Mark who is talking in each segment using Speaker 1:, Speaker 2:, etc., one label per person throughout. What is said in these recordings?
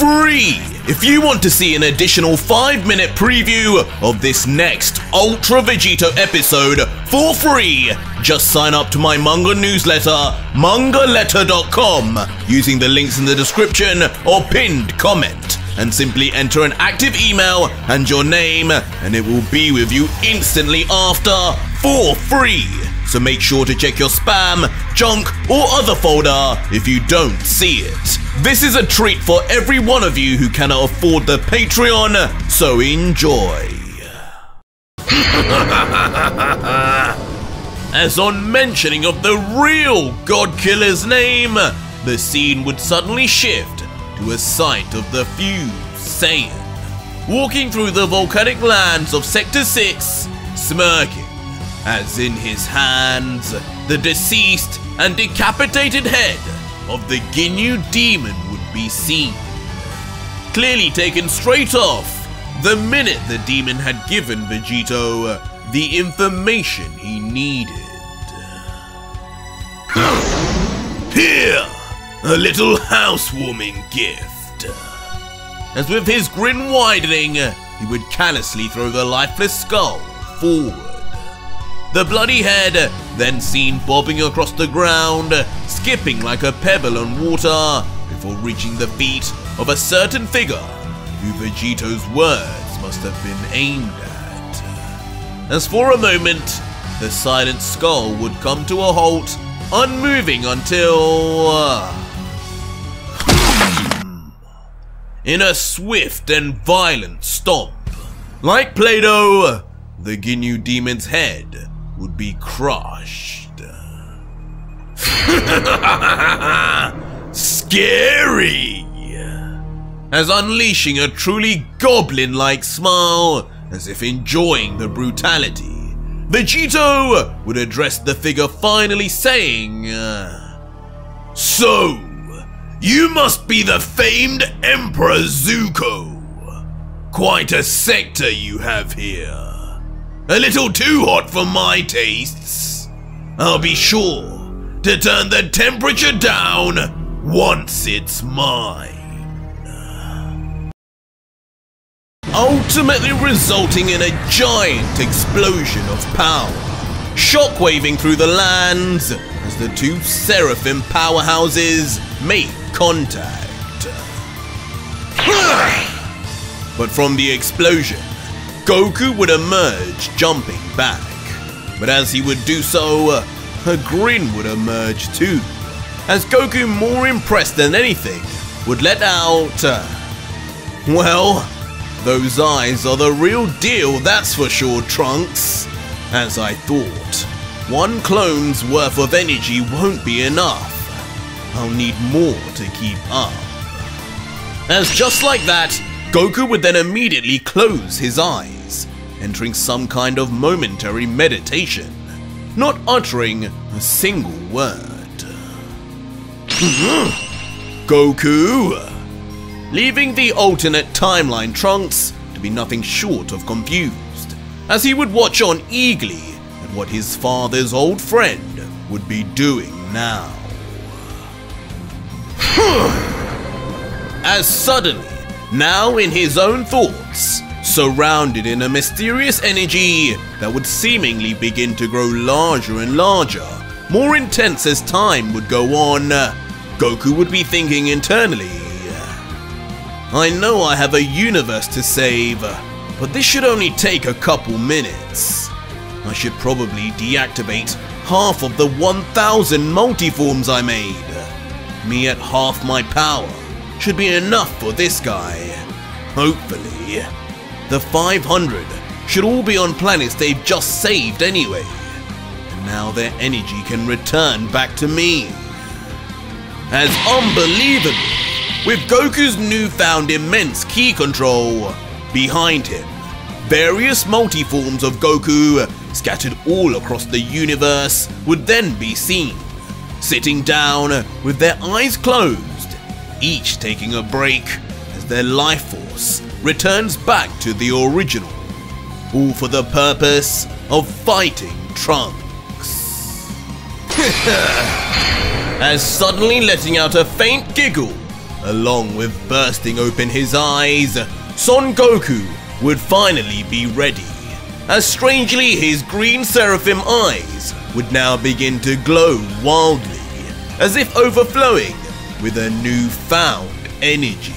Speaker 1: free! If you want to see an additional 5-minute preview of this next Ultra Vegito episode for free, just sign up to my manga newsletter, mangaletter.com, using the links in the description or pinned comment, and simply enter an active email and your name, and it will be with you instantly after for free. So make sure to check your spam, junk, or other folder if you don't see it. This is a treat for every one of you who cannot afford the Patreon, so enjoy. As on mentioning of the real God Killer's name, the scene would suddenly shift to a sight of the fused Saiyan, walking through the volcanic lands of Sector 6, smirking, as in his hands, the deceased and decapitated head of the Ginyu demon would be seen. Clearly taken straight off the minute the demon had given Vegito the information he needed. Here, a little housewarming gift. As with his grin widening, he would callously throw the lifeless skull forward. The bloody head then seen bobbing across the ground, skipping like a pebble on water, before reaching the feet of a certain figure who Vegito's words must have been aimed at. As for a moment, the silent skull would come to a halt, unmoving until... in a swift and violent stomp, like Play-Doh, the Ginyu demon's head would be crushed. Scary! As unleashing a truly goblin-like smile, as if enjoying the brutality, Vegito would address the figure, finally saying, "So, you must be the famed Emperor Zuko. Quite a sector you have here. A little too hot for my tastes. I'll be sure to turn the temperature down once it's mine." Ultimately resulting in a giant explosion of power, shockwaving through the lands as the two Seraphim powerhouses make contact. But from the explosion, Goku would emerge, jumping back. But as he would do so, a grin would emerge too, as Goku, more impressed than anything, would let out, "Well, those eyes are the real deal, that's for sure, Trunks. As I thought, one clone's worth of energy won't be enough. I'll need more to keep up." As just like that, Goku would then immediately close his eyes, entering some kind of momentary meditation, not uttering a single word. Goku! Leaving the alternate timeline Trunks to be nothing short of confused, as he would watch on eagerly at what his father's old friend would be doing now. As suddenly, now in his own thoughts, surrounded in a mysterious energy that would seemingly begin to grow larger and larger, more intense as time would go on, Goku would be thinking internally, "I know I have a universe to save, but this should only take a couple minutes. I should probably deactivate half of the 1,000 multiforms I made. Me at half my power should be enough for this guy. Hopefully. The 500 should all be on planets they've just saved anyway, and now their energy can return back to me." As unbelievable, with Goku's newfound immense ki control behind him, various multiforms of Goku scattered all across the universe would then be seen, sitting down with their eyes closed, each taking a break as their life force returns back to the original, all for the purpose of fighting Trunks. As suddenly letting out a faint giggle, along with bursting open his eyes, Son Goku would finally be ready, as strangely his green seraphim eyes would now begin to glow wildly, as if overflowing with a newfound energy.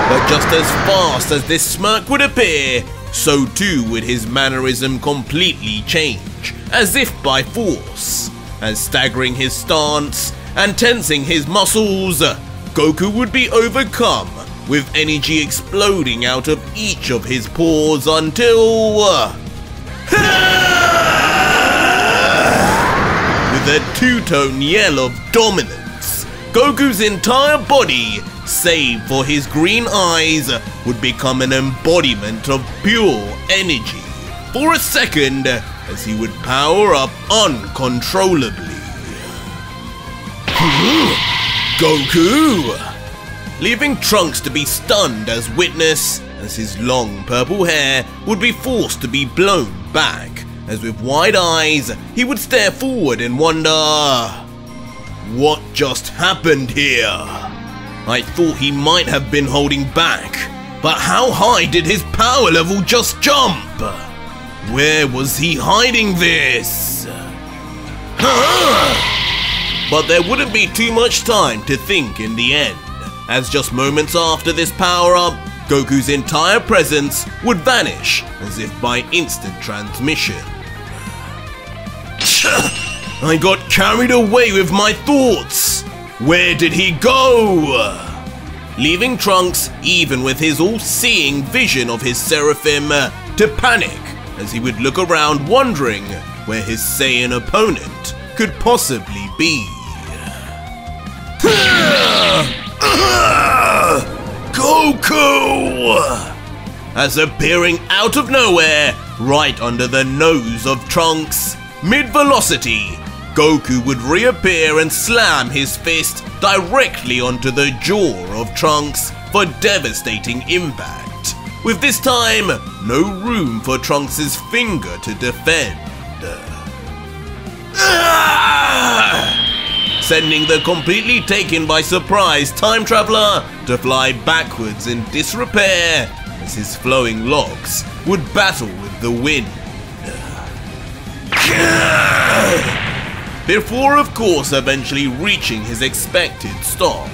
Speaker 1: But just as fast as this smirk would appear, so too would his mannerism completely change, as if by force, as staggering his stance and tensing his muscles, Goku would be overcome with energy exploding out of each of his pores until... with a two-tone yell of dominance, Goku's entire body, save for his green eyes, would become an embodiment of pure energy for a second, as he would power up uncontrollably. Goku! Leaving Trunks to be stunned as witness, as his long purple hair would be forced to be blown back, as with wide eyes he would stare forward in wonder. What just happened here? I thought he might have been holding back, but how high did his power level just jump? Where was he hiding this? But there wouldn't be too much time to think in the end, as just moments after this power-up, Goku's entire presence would vanish as if by instant transmission. I got carried away with my thoughts. Where did he go? Leaving Trunks, even with his all-seeing vision of his seraphim, to panic as he would look around wondering where his Saiyan opponent could possibly be. Goku! As appearing out of nowhere, right under the nose of Trunks, mid-velocity, Goku would reappear and slam his fist directly onto the jaw of Trunks for devastating impact, with this time no room for Trunks' finger to defend. Sending the completely taken by surprise time traveler to fly backwards in disrepair as his flowing locks would battle with the wind. Before of course eventually reaching his expected stop,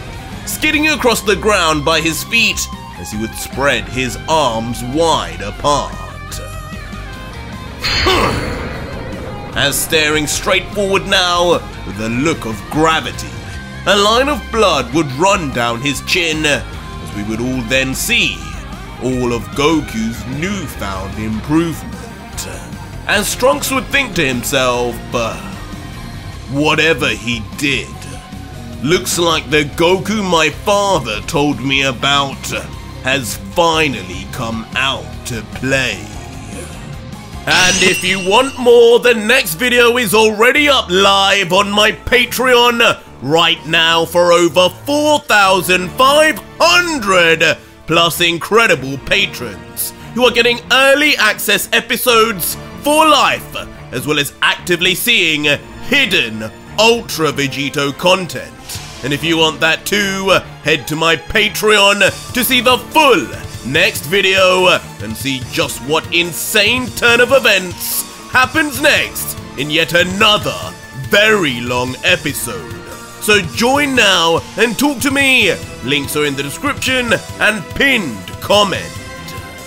Speaker 1: skidding across the ground by his feet as he would spread his arms wide apart. As staring straight forward now, with a look of gravity, a line of blood would run down his chin, as we would all then see all of Goku's newfound improvement. As Trunks would think to himself, whatever he did, looks like the Goku my father told me about has finally come out to play. And if you want more, the next video is already up live on my Patreon right now for over 4,500 plus incredible patrons who are getting early access episodes for life, as well as actively seeing hidden Ultra Vegito content. And if you want that too, head to my Patreon to see the full next video and see just what insane turn of events happens next in yet another very long episode. So join now and talk to me. Links are in the description and pinned comment.